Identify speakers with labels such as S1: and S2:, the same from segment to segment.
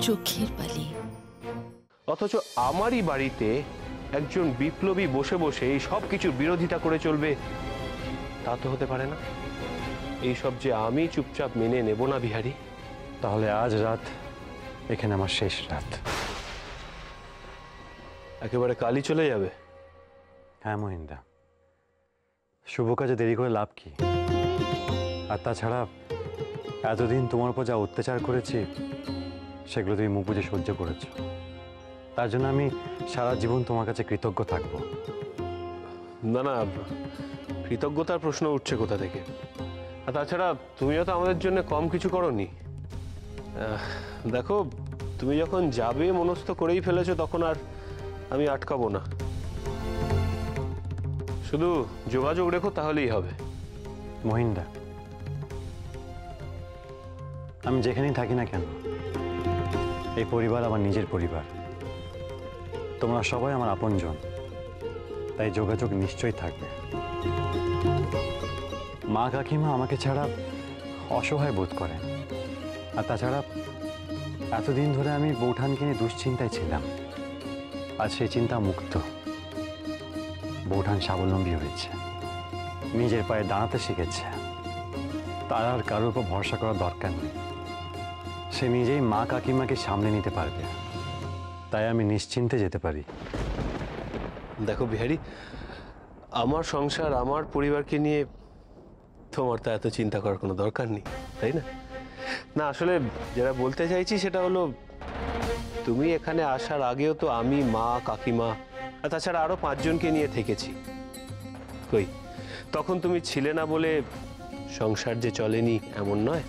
S1: চোখের বালি।
S2: অথচ আমারই বাড়িতে একজন বিপ্লবী বসে বসে এই সব কিছুর বিরোধিতা করে চলবে, তা তো হতে পারে না। এই সব যে আমি চুপচাপ মেনে নেব না বিহারী।
S3: তাহলে আজ রাত এখানে আমার শেষ রাত।
S2: একেবারে কালই চলে যাবে?
S3: হ্যাঁ মহিন্দা, শুভ কাজে দেরি করে লাভ কি? আর তাছাড়া এতদিন তোমার উপর যা অত্যাচার করেছি সেগুলো তুমি মুখ বুঝে সহ্য করেছো, তার জন্য আমি সারা জীবন তোমার কাছে কৃতজ্ঞ থাকবো।
S2: না না, কৃতজ্ঞতার প্রশ্ন উঠছে কোথা থেকে? আর তাছাড়া তুমিও তো আমাদের জন্য কম কিছু করনি। দেখো, তুমি যখন যাবে মনস্থ করেই ফেলেছো, তখন আর আমি আটকাবো না। শুধু যোগাযোগ রেখো, তাহলেই হবে।
S3: মহিন্দা, আমি যেখানেই থাকি না কেন, এই পরিবার আমার নিজের পরিবার। তোমরা সবাই আমার আপনজন, তাই যোগাযোগ নিশ্চয়ই থাকবে। মা কাকিমা আমাকে ছাড়া অসহায় বোধ করে। আর তাছাড়া এতদিন ধরে আমি বৌঠানকে নিয়ে দুশ্চিন্তায় ছিলাম, আজ সেই চিন্তা মুক্ত। বৌঠান স্বাবলম্বী হয়েছে, নিজের পায়ে দাঁড়াতে শিখেছে, তার আর কারোর উপর ভরসা করার দরকার নেই। সে নিজেই মা কাকিমাকে সামলে নিতে পারবে, তাই আমি নিশ্চিন্তে যেতে পারি।
S2: দেখো বিহারী, আমার সংসার, আমার পরিবারকে নিয়ে তোমার তো এত চিন্তা করার কোনো দরকার নেই, তাই না? না, আসলে যেটা বলতে চাইছি সেটা হলো, তুমি এখানে আসার আগেও তো আমি, মা, কাকিমা আর তাছাড়া আরো 5 জনকে নিয়ে থেকেছি। কই, তখন তুমি ছিলে না বলে সংসার যে চলেনি এমন নয়,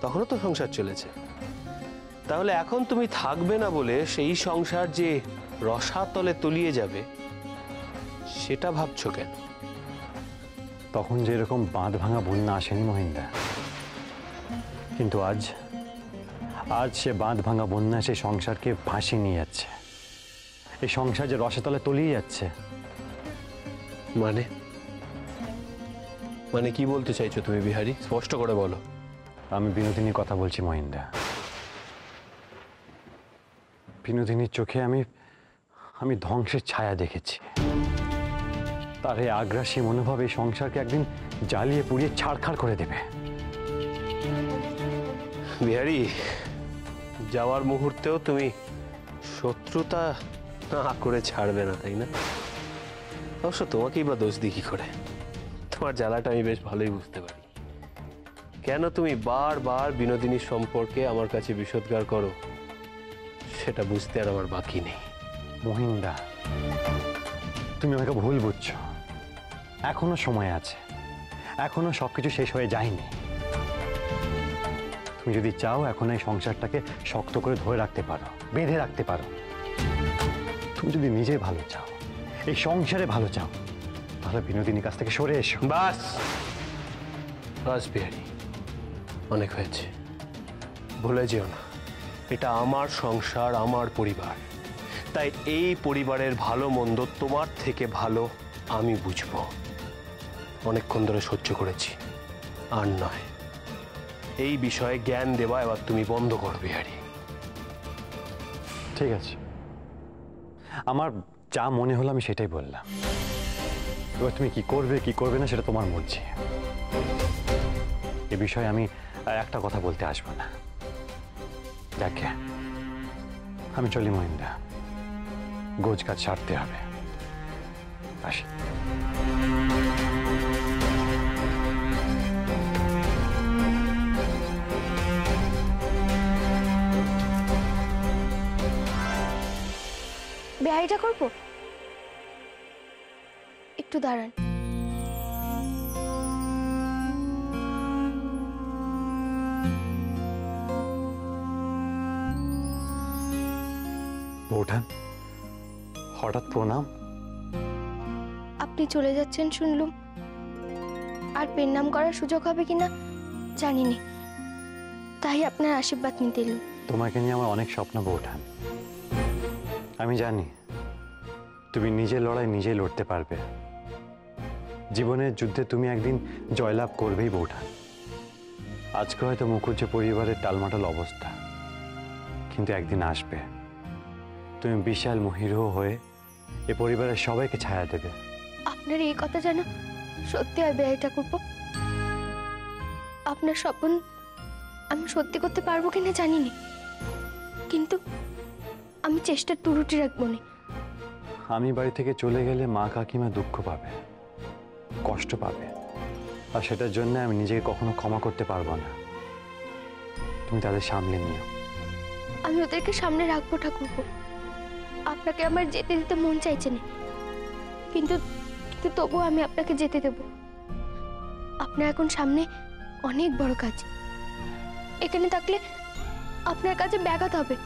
S2: তখনও তো সংসার চলেছে। তাহলে এখন তুমি থাকবে না বলে সেই সংসার যে রসাতলে তলিয়ে যাবে, সেটা ভাবছো কেন?
S3: তখন যেরকম বাঁধ ভাঙা বন্যা আসেনি মহিন্দা, কিন্তু আজ সে বাঁধ ভাঙা বন্যা সেই সংসারকে ভাসিয়ে নিয়ে যাচ্ছে। এই সংসার যে রসাতলে তলিয়ে যাচ্ছে।
S2: মানে মানে কি বলতে চাইছো তুমি বিহারী? স্পষ্ট করে বলো।
S3: আমি বিনোদিনীর কথা বলছি মহিন্দা। বিনোদিনীর চোখে আমি ধ্বংসের ছায়া দেখেছি। তার এই আগ্রাসী মনোভাব এই সংসারকে একদিন জ্বালিয়ে পুড়িয়ে ছাড়খাড় করে দেবে।
S2: বিহারী, যাওয়ার মুহূর্তেও তুমি শত্রুতা না করে ছাড়বে না, তাই না? অবশ্য তোমাকেই বা দোষ দিই কি করে? তোমার জ্বালাটা আমি বেশ ভালোই বুঝতে পারি। কেন তুমি বারবার বিনোদিনীর সম্পর্কে আমার কাছে বিষোদ্গার করো, সেটা বুঝতে আর আমার বাকি নেই।
S3: মহিন্দা, তুমি আমাকে ভুল বুঝছো। এখনো সময় আছে, এখনো সবকিছু শেষ হয়ে যায়নি। তুমি যদি চাও এখন এই সংসারটাকে শক্ত করে ধরে রাখতে পারো, বেঁধে রাখতে পারো। তুমি যদি নিজে ভালো চাও, এই সংসারে ভালো চাও, তাহলে বিনোদিনীর কাছ থেকে সরে এসো।
S2: বাস বাস বিহারী, অনেক হয়েছে। ভুলে যেও না, এটা আমার সংসার, আমার পরিবার। তাই এই পরিবারের ভালো মন্দ তোমার থেকে ভালো আমি বুঝবো। অনেকক্ষণ ধরে সহ্য করেছি, আর নয়। এই বিষয়ে জ্ঞান দেওয়া এবার তুমি বন্ধ করো বিহারী।
S3: ঠিক আছে, আমার যা মনে হলো আমি সেটাই বললাম। এবার তুমি কি করবে না সেটা তোমার মর্জি। এ বিষয়ে আমি একটা কথা বলতে আসবো না। দেখে আমি চলি মহিন্দা, গোজ কাজ সারতে হবে। আসি।
S4: বিহারিটা করবো? একটু দাঁড়ান।
S3: বৌঠান, হঠাৎ প্রণাম।
S4: আপনি চলে যাচ্ছেন শুনলুম, আর প্রণাম করার সুযোগ হবে কিনা জানি না, তাই আপনার আশীর্বাদ নিতে এলুম।
S3: তোমাকে নিয়ে আমার অনেক স্বপ্ন বৌঠান। আমি জানি তুমি নিজের লড়াই নিজেই লড়তে পারবে। জীবনের যুদ্ধে তুমি একদিন জয়লাভ করবেই বৌঠান। আজকে হয়তো মুখুজ্জে পরিবারের টালমাটাল অবস্থা, কিন্তু একদিন আসবে তুমি বিশাল মহিরুহ হয়ে এ পরিবারের সবাইকে ছায়া দেবে।
S4: আপনার এই কথা যেন সত্যি হয় বেআই ঠাকুরপো। আপনার স্বপ্ন আমি সত্যি করতে পারবো কিনা জানি না, কিন্তু আমি চেষ্টার ত্রুটি রাখবো না।
S3: আমি বাড়ি থেকে চলে গেলে মা কাকিমা দুঃখ পাবে, কষ্ট পাবে, আর সেটার জন্য আমি নিজেকে কখনো ক্ষমা করতে পারবো না। তুমি তাদের সামলে নিও।
S4: আমি ওদেরকে সামনে রাখবো ঠাকুরপো। আপনাকে আমার যেতে দিতে মন চাইছে না, কিন্তু কিন্তু তবুও আমি আপনাকে যেতে দেব। আপনার এখন সামনে অনেক বড় কাজ। এখানে থাকলে আপনার কাজে ব্যাঘাত হবে।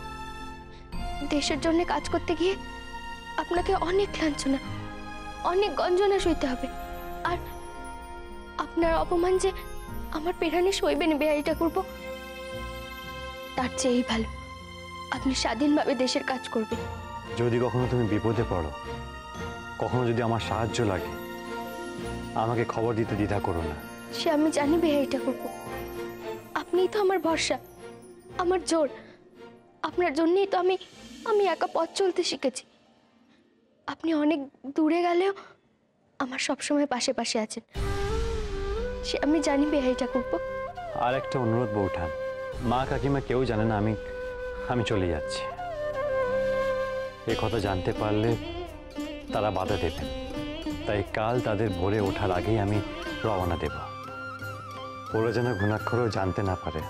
S4: দেশের জন্য কাজ করতে গিয়ে আপনাকে অনেক লাঞ্ছনা, অনেক গঞ্জনা সইতে হবে। আর আপনার অপমান যে আমার পেরানে সইবে না বেআই ঠাকুরপো। তার চেয়েই ভালো আপনি স্বাধীনভাবে দেশের কাজ করবেন।
S3: যদি কখনো তুমি বিপদে পড়ো, কখনো যদি আমার সাহায্য লাগে, আমাকে খবর দিতে দ্বিধা করো না।
S4: সে আমি জানি বেআই ঠাকুরপো। আপনিই তো আমার ভরসা, আমার জোর। আপনার জন্যই তো আমি একা পথ চলতে শিখেছি। আপনি অনেক দূরে গেলেও আমার সবসময় পাশে পাশে আছেন, সে আমি জানি বেআই ঠাকুরপো।
S3: আর একটা অনুরোধ বৌঠান, মা কাকিমা কেউ জানে না আমি চলে যাচ্ছি। এ কথা জানতে পারলে তারা বাধা দেবেন, তাই কাল তাদের ভোরে ওঠার আগেই আমি রওনা দেব। ওরা যেন ঘুণাক্ষরেও জানতে না পারে।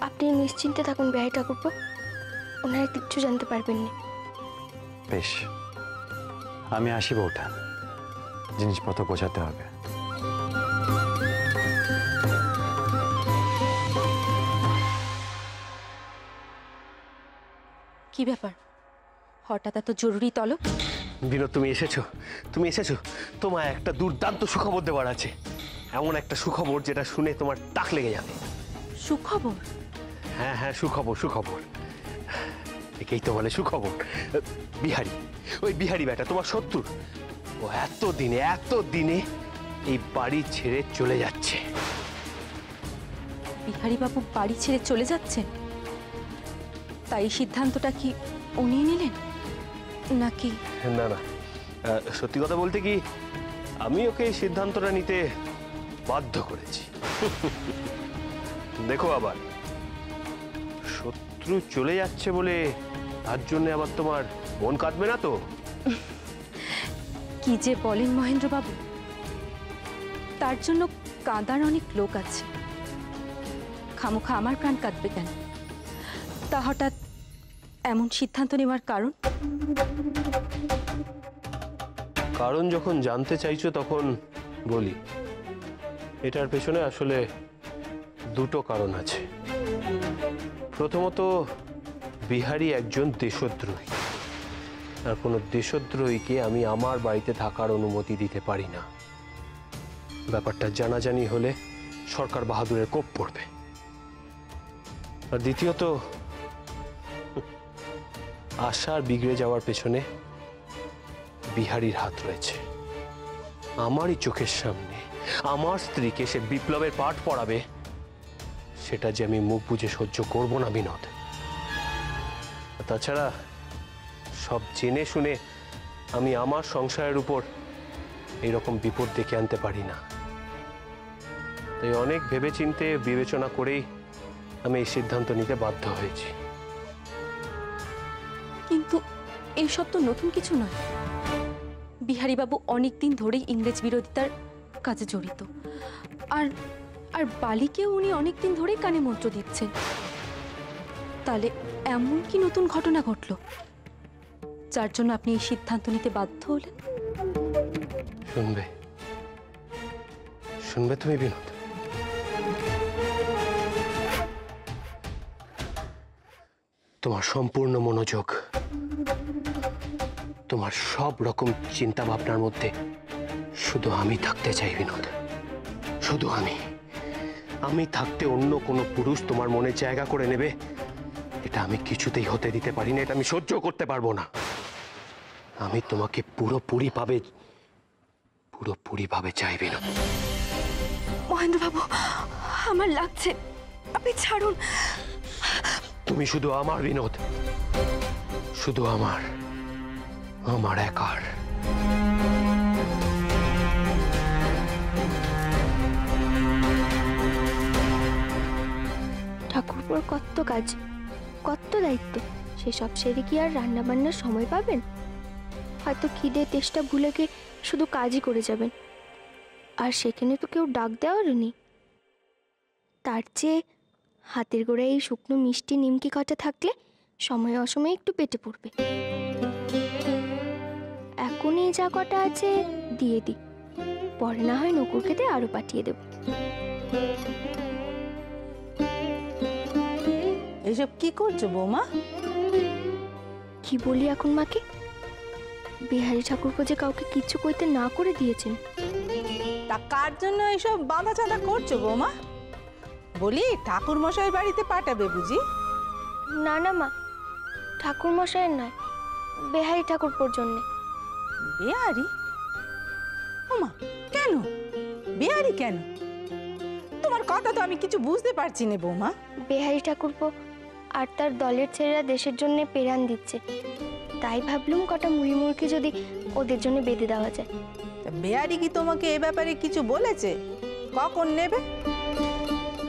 S4: আপনি নিশ্চিন্তে থাকুন বেআই ঠাকুরপো, ওনারা কিচ্ছু জানতে পারবেন না।
S3: বেশ, আমি আসি বৌঠান, জিনিসপত্র গোছাতে হবে।
S1: কি ব্যাপার, হঠাৎ এত জরুরি তলব?
S2: বিনোদ, তুমি এসেছো। তোমায় একটা দুর্দান্ত সুখবর দেওয়ার আছে। এমন একটা সুখবর যেটা শুনে তোমার টাক লেগে যাবে।
S1: সুখবর?
S2: হ্যাঁ হ্যাঁ, সুখবর। একেই তো বলে সুখবর। ওই বিহারি বেটা তোমার শত্রু, ও এত দিনে এই বাড়ি ছেড়ে চলে যাচ্ছে।
S1: বিহারী বাবু বাড়ি ছেড়ে চলে যাচ্ছেন? তাই সিদ্ধান্তটা কি উনি নিলেন নাকি?
S2: না, সত্যি কথা বলতে কি, আমি ওকে এই সিদ্ধান্তটা নিতে বাধ্য করেছি। দেখো, আবার শত্রু চলে যাচ্ছে বলে তার জন্য আবার তোমার মন কাঁদবে না তো?
S1: কি যে বলেন মহেন্দ্র বাবু, তার জন্য কাঁদার অনেক লোক আছে, খামোখা আমার প্রাণ কাঁদবে কেন? তা হঠাৎ এমন সিদ্ধান্ত নেওয়ার
S2: কারণ যখন জানতে চাইছো তখন বলি। এটার পেছনে আসলে দুটো কারণ আছে। প্রথমত, বিহারি একজন দেশদ্রোহী, আর কোনো দেশদ্রোহীকে আমি আমার বাড়িতে থাকার অনুমতি দিতে পারি না। ব্যাপারটা জানাজানি হলে সরকার বাহাদুরের কোপ পড়বে। আর দ্বিতীয়ত, আশার বিগড়ে যাওয়ার পেছনে বিহারীর হাত রয়েছে। আমারই চোখের সামনে আমার স্ত্রীকে সে বিপ্লবের পাঠ পড়াবে, সেটা যে আমি মুখ বুজে সহ্য করব না বিনোদ। তাছাড়া সব জেনে শুনে আমি আমার সংসারের উপর এইরকম বিপদ ডেকে আনতে পারি না। তাই অনেক ভেবেচিন্তে বিবেচনা করেই আমি এই সিদ্ধান্ত নিতে বাধ্য হয়েছি।
S1: কিন্তু এইসব তো নতুন কিছু নয়। বিহারী বাবু অনেকদিন ধরেই ইংরেজ বিরোধিতার কাজে জড়িত, আর আর বালিকেও উনি অনেকদিন ধরেই কানে মন্ত্র দিচ্ছেন। তাহলে এমন কি নতুন ঘটনা ঘটল যার জন্য আপনি এই সিদ্ধান্ত নিতে বাধ্য হলেন?
S2: শুনবে তুমি বিনোদ? তোমার সম্পূর্ণ মনোযোগ, তোমার সব রকম চিন্তা ভাবনার মধ্যে শুধু আমি থাকতে চাই বিনোদ, শুধু আমি থাকতে অন্য কোনো পুরুষ তোমার মনে জায়গা করে নেবে, এটা আমি কিছুতেই হতে দিতে পারি না। এটা আমি সহ্য করতে পারবো না। আমি তোমাকে পুরোপুরিভাবে চাই বিনোদ।
S1: মহেন্দ্রবাবু, আমার লাগছে, আপনি ছাড়ুন।
S2: তুমি শুধু আমার বিনোদ, শুধু আমার, আমার একার।
S4: ঠাকুরপুর কত কাজ, কত দায়িত্ব, সেসব সেরে কি আর রান্না বান্নার সময় পাবেন? হয়তো খিদে তেষ্টা ভুলে গিয়ে শুধু কাজই করে যাবেন, আর সেখানে তো কেউ ডাক দেওয়ার নেই। তার চেয়ে হাতের গোড়ায় এই শুকনো মিষ্টি নিমকি কটা থাকলে সময় অসময়ে একটু পেটে পড়বে। এখনই যা কটা আছে দিয়ে দিই, পরে না হয় নকুর খেতে আরো পাঠিয়ে দেব।
S5: এসব কি করছো বৌমা?
S4: কি বলি এখন মাকে? বিহারী ঠাকুরপো যে কাউকে কিচ্ছু কইতে না করে দিয়েছেন।
S5: তা কার জন্য এসব বাঁধা চাঁদা করছো বৌমা? বলি ঠাকুর মশাই বাড়িতে পাঠাবে বুঝি?
S4: না না মা, ঠাকুর মশাইয়ের নয়, বিহারী ঠাকুরপোর জন্যে।
S5: বিহারি? ওমা, কেন বিহারি কেন? তোমার কথা তো আমি কিছু বুঝতে পারছি না বৌমা।
S4: বিহারী ঠাকুরপো আর তার দলের ছেলেরা দেশের জন্য পেরান দিচ্ছে, তাই ভাবলুম কটা মুড়ি মুড়কি যদি ওদের জন্য বেঁধে দেওয়া যায়।
S5: তা বিহারি কি তোমাকে এ ব্যাপারে কিছু বলেছে? কখন নেবে?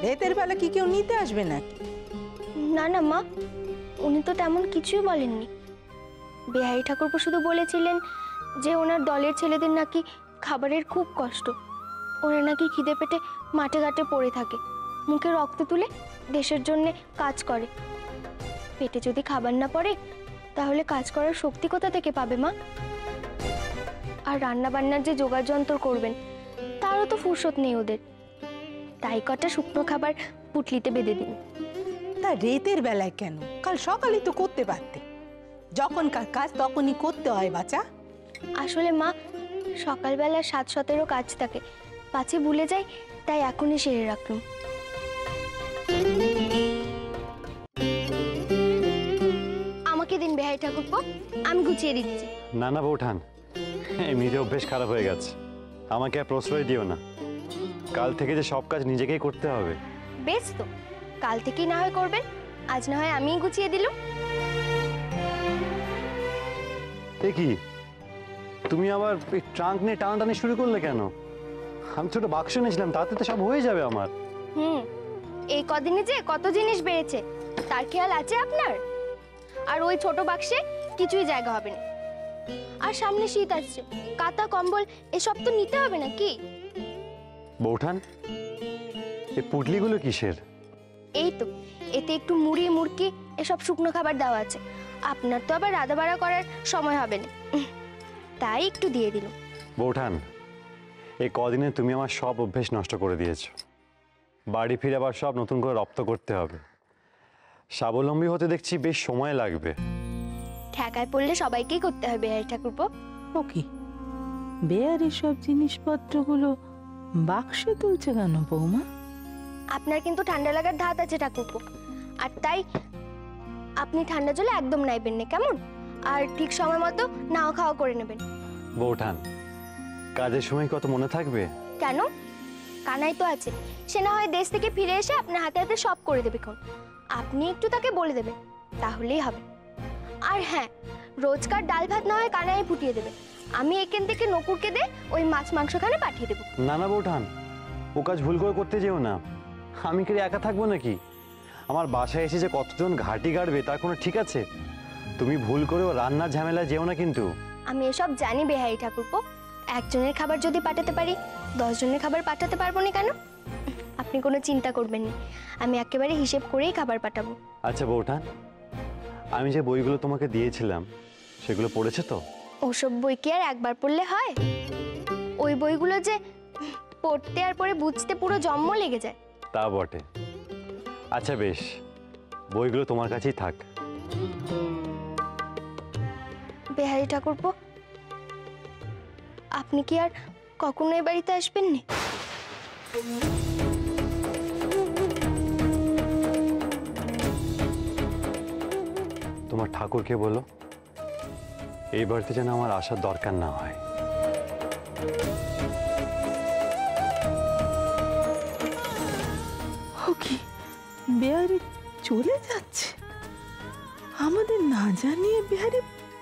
S5: রাতের বেলা কি কেউ নিতে আসবে নাকি?
S4: না না মা, উনি তো তেমন কিছুই বলেননি। বিহারী ঠাকুরপো শুধু বলেছিলেন যে ওনার দলের ছেলেদের নাকি খাবারের খুব কষ্ট, ওরা নাকি খিদে পেটে মাঠে ঘাটে পড়ে থাকে, মুখে রক্ত তুলে দেশের জন্য কাজ করে। পেটে যদি খাবার না পড়ে তাহলে কাজ করার শক্তি কোথা থেকে পাবে মা? আর রান্না বান্নার যে জোগাড় যন্ত্র করবেন তারও তো ফুরসত নেই ওদের, তাই কটা শুকনো খাবার পুটলিতে বেঁধে দিন।
S5: তা রাতের বেলায় কেন? কাল সকালে তো করতে পারতে। যখনকার কাজ তখনই করতে হয় বাচ্চা।
S4: আসলে মা, সকালবেলা 7-17 কাজ থাকে, পাছে ভুলে যাই, তাই এখনই সেরে রাখলাম। আমাকে দিন বিহারী ঠাকুরপো, আমি গুছিয়ে দিচ্ছি।
S3: না না বৌঠান, এমনিতে অভ্যেস খারাপ হয়ে গেছে, আমাকে আর প্রশ্রয় দিও না। কাল থেকে যে সব কাজ নিজেকেই করতে হবে।
S4: বেশ তো, কাল থেকেই না হয় করবেন, আজ না হয় আমিই গুছিয়ে দিলুম।
S3: এ কি, তুমি আবার এই ট্রাঙ্ক নিয়ে টানাটানি শুরু করলে কেন? আমি ছোট বাক্স নিয়েছিলাম, তাতে তো সব হয়ে যাবে আমার।
S4: এই কদিনে যে কত জিনিস বেড়েছে তার খেয়াল আছে আপনার? আর ওই ছোট বাক্সে কিছুই জায়গা হবে না। আর সামনে শীত আসছে, কাঁথা কম্বল এসব তো নিতে হবে না কি?
S3: বৌঠান, এই পুটলিগুলো কিসের?
S4: এই তো, এতে একটু মুড়ি মুড়কি এসব শুকনো খাবার দেওয়া আছে। আপনার তো আবার রাধা বাড়া করার সময় হবে না, তাই একটু দিয়ে দিল।
S3: বৌঠান, এই কদিনে তুমি আমার সব অভ্যেস নষ্ট করে দিয়েছো। বাড়ি ফিরে আবার সব নতুন করে রপ্ত করতে হবে। স্বাবলম্বী হতে দেখছি বেশ সময় লাগবে।
S4: ঠেকায় পড়লে সবাইকেই করতে হবে বিহারী ঠাকুরপো।
S5: ও কি, বেয়ারি সব জিনিসপত্রগুলো বাক্সে তুলছে কেন বৌমা?
S4: আপনার কিন্তু ঠান্ডা লাগার ধাত আছে ঠাকুরপো, আর তাই আপনি ঠান্ডা জলে একদম নাইবেন না, কেমন? আর ঠিক সময় মতো নাও খাওয়া করে নেবেন।
S3: বৌঠান, কাজের সময় কত মনে থাকবে?
S4: কেন? কানাই তো আছে, সে না হয় দেশ থেকে ফিরে এসে আপনার হাতে হাতে সব করে দেবে। কোন আপনি একটু তাকে বলে দেবেন, তাহলেই হবে। আর হ্যাঁ, রোজকার ডাল ভাত না হয় কানাই ফুটিয়ে দেবে, আমি এখান থেকে নকুরকে দে ওই মাছ মাংসখানে পাঠিয়ে দেবো।
S3: না না বৌঠান, ও কাজ ভুল করে করতে যেও না। আমি কি একা থাকবো নাকি? আমার বাসায় এসে যে কতজন ঘাটি গাড়বে তার কোনো ঠিক আছে? তুমি ভুল করেও রান্নার ঝামেলায় যেও না কিন্তু।
S4: আমি এসব জানি বিহারী ঠাকুরপো, একজনের খাবার যদি পাঠাতে পারি 10 জনের খাবার পাঠাতে পারবো না কেন? আপনি কোনো চিন্তা করবেন না, আমি একেবারে হিসেব করেই খাবার পাঠাবো।
S3: আচ্ছা বৌঠান, আমি যে বইগুলো তোমাকে দিয়েছিলাম সেগুলো পড়েছো তো?
S4: ওসব বই কি আর একবার পড়লে হয়? ওই বইগুলো যে পড়তে আর পরে বুঝতে পুরো জন্ম লেগে যায়।
S3: তা বটে। আচ্ছা বেশ, বইগুলো তোমার কাছেই থাক।
S4: বিহারী ঠাকুরপো, আপনি কি আর কখনো এই বাড়িতে আসবেন না?
S3: তোমার ঠাকুরকে বলো এই বাড়িতে যেন আমার আসার দরকার না হয়।
S5: চলে যাচ্ছে, আমাদের না জানিয়ে বিহারি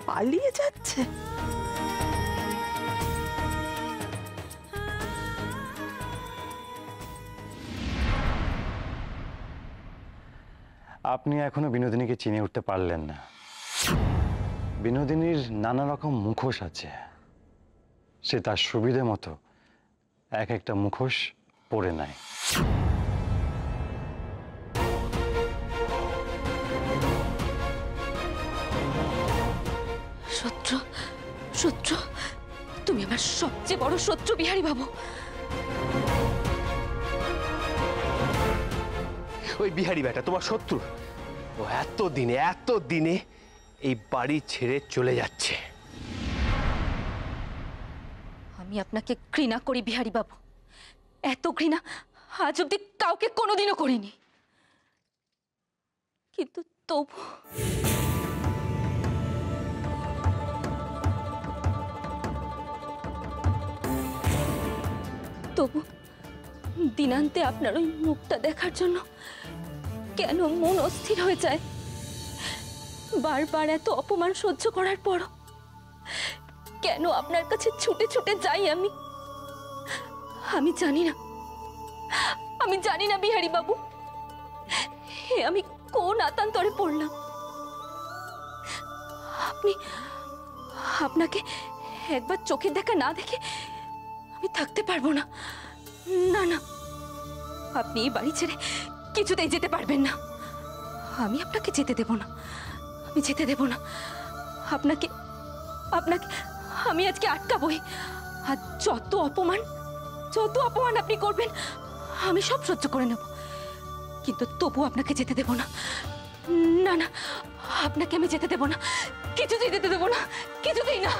S5: পালিয়ে যাচ্ছে।
S3: আপনি এখনো বিনোদিনীকে চিনে উঠতে পারলেন না। বিনোদিনীর নানা রকম মুখোশ আছে, সে তার সুবিধে মতো এক একটা মুখোশ পরে নেয়।
S1: শত্রু, শত্রু, তুমি আমার সবচেয়ে বড় শত্রু বিহারী বাবু।
S2: ওই বিহারি বেটা তোমার শত্রু। ও এত দিনে এই বাড়ি ছেড়ে চলে যাচ্ছে।
S1: আমি আপনাকে ঘৃণা করি বিহারী বাবু, এত ঘৃণা আজ অব্দি কাউকে কোনোদিনও করিনি। কিন্তু তবু দিনান্তে আপনার ওই মুখটা দেখার জন্য কেন মন অস্থির হয়ে যায়। বারবার এত অপমান সহ্য করার পরও কেন আপনার কাছে ছুটে ছুটে যাই আমি? আমি জানি না বিহারী বাবু, আমি কোন আতান্তরে পড়লাম। আপনাকে একবার চোখের দেখা না দেখে আমি থাকতে পারবো না। না না, আপনি এই বাড়ি ছেড়ে কিছুতেই যেতে পারবেন না। আমি আপনাকে যেতে দেব না, আমি যেতে দেব না। আপনাকে আমি আজকে আটকাবই। আর যত অপমান আপনি করবেন আমি সব সহ্য করে নেব, কিন্তু তবু আপনাকে যেতে দেব না। না না, আপনাকে আমি যেতে দেব না, কিছুতেই যেতে দেব না, কিছুতেই না।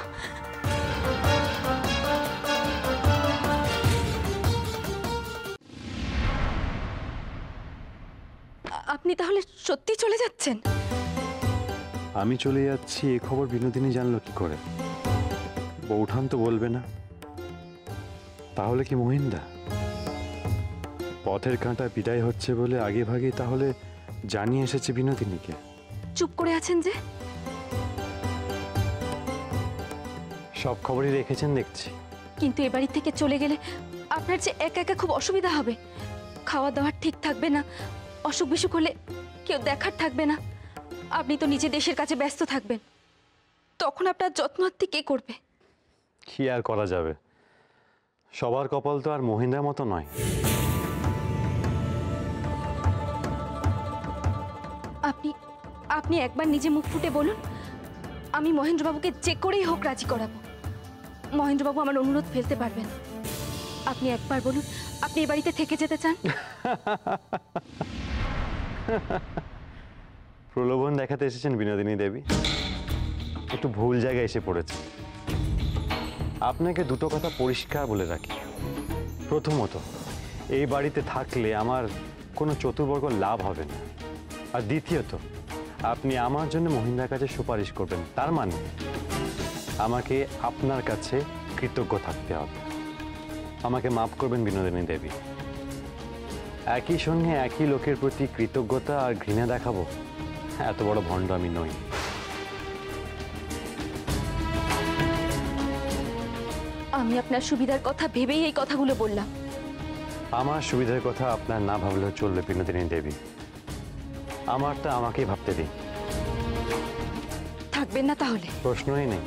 S1: আপনি তাহলে সত্যি চলে যাচ্ছেন?
S3: আমি চলে যাচ্ছি এ খবর বিনোদিনী জানলো কি করে? বৌঠান তো বলবে না, তাহলে কি মহিন্দা পথের কাঁটা বিদায় হচ্ছে বলে আগে ভাগে তাহলে জানিয়ে এসেছে বিনোদিনীকে?
S1: চুপ করে আছেন যে?
S3: সব খবরই রেখেছেন দেখছি।
S1: কিন্তু এ বাড়ি থেকে চলে গেলে আপনার যে একা একা খুব অসুবিধা হবে। খাওয়া দাওয়া ঠিক থাকবে না, অসুখ বিসুখ হলে কেউ দেখার থাকবে না। আপনি তো নিজে দেশের কাছে ব্যস্ত থাকবেন, তখন আপনার যত্নার্থী কে করবে?
S3: কি আর করা যাবে, সবার কপাল তো আর মহিন্দার মতো নয়।
S1: আপনি একবার নিজে মুখ ফুটে বলুন, আমি মহেন্দ্রবাবুকে যে করেই হোক রাজি করাবো। মহেন্দ্রবাবু আমার অনুরোধ ফেলতে পারবেন। আপনি একবার বলুন, আপনি এই বাড়িতে থেকে যেতে চান?
S3: প্রলোভন দেখাতে এসেছেন বিনোদিনী দেবী, একটু ভুল জায়গায় এসে পড়েছে। আপনাকে দুটো কথা পরিষ্কার বলে রাখি। প্রথমত, এই বাড়িতে থাকলে আমার কোনো চতুর্বর্গ লাভ হবে না। আর দ্বিতীয়ত, আপনি আমার জন্য মহিন্দার কাছে সুপারিশ করবেন, তার মানে আমাকে আপনার কাছে কৃতজ্ঞ থাকতে হবে। আমাকে মাফ করবেন বিনোদিনী দেবী। একই সঙ্গে একই লোকের প্রতি কৃতজ্ঞতা আর ঘৃণা দেখাবো, এত বড় ভণ্ড আমি নই।
S1: আমি আপনার সুবিধার কথা ভেবেই এই কথাগুলো বললাম।
S3: আমার সুবিধার কথা আপনার না ভাবলেও চলবে বিনোদিনী দেবী, আমারটা আমাকেই ভাবতে দিন।
S1: থাকবেন না তাহলে?
S3: প্রশ্নই নেই।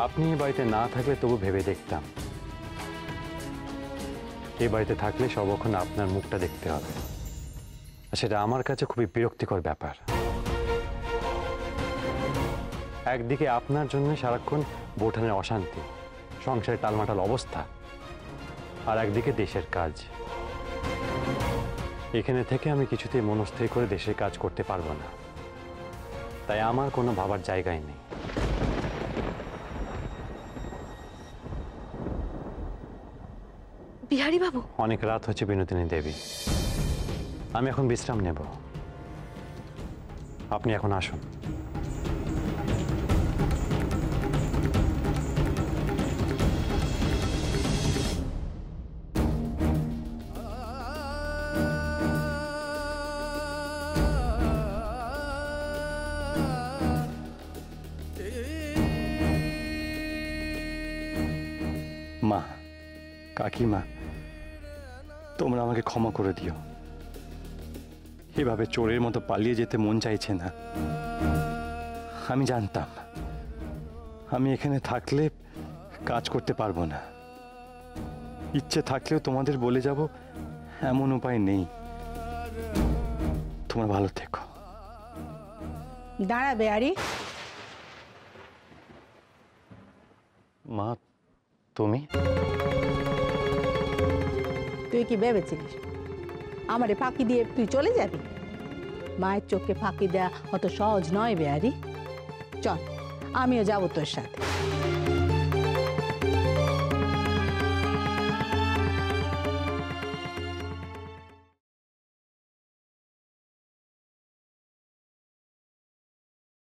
S3: আপনি এই বাড়িতে না থাকলে তবু ভেবে দেখতাম। এই বাড়িতে থাকলে সর্বক্ষণ আপনার মুখটা দেখতে হবে, আর সেটা আমার কাছে খুবই বিরক্তিকর ব্যাপার। একদিকে আপনার জন্য সারাক্ষণ বৌঠানের অশান্তি, সংসারে টালমাটাল অবস্থা, আর একদিকে দেশের কাজ। এখানে থেকে আমি কিছুতেই মনস্থির করে দেশের কাজ করতে পারবো না, তাই আমার কোনো ভাবার জায়গায় নেই।
S1: বিহারী বাবু,
S3: অনেক রাত হচ্ছে বিনোদিনী দেবী, আমি এখন বিশ্রাম নেব। আপনি এখন আসুন। মা, কাকিমা, তোমরা আমাকে ক্ষমা করে দিও। এভাবে চোরের মতো পালিয়ে যেতে মন চাইছে না। আমি জানতাম আমি এখানে থাকলে কাজ করতে পারবো না। ইচ্ছে থাকলেও তোমাদের বলে যাব এমন উপায় নেই। তোমরা ভালো থেকো।
S5: দাঁড়া বেয়ারি,
S3: মা, তুমি?
S5: তুই কি ভেবেছিলিস আমারে ফাঁকি দিয়ে তুই চলে যাবি? মায়ের চোখে ফাঁকি দেয়া অত সহজ নয় বেয়ারি। চল, আমিও যাবো তোর সাথে।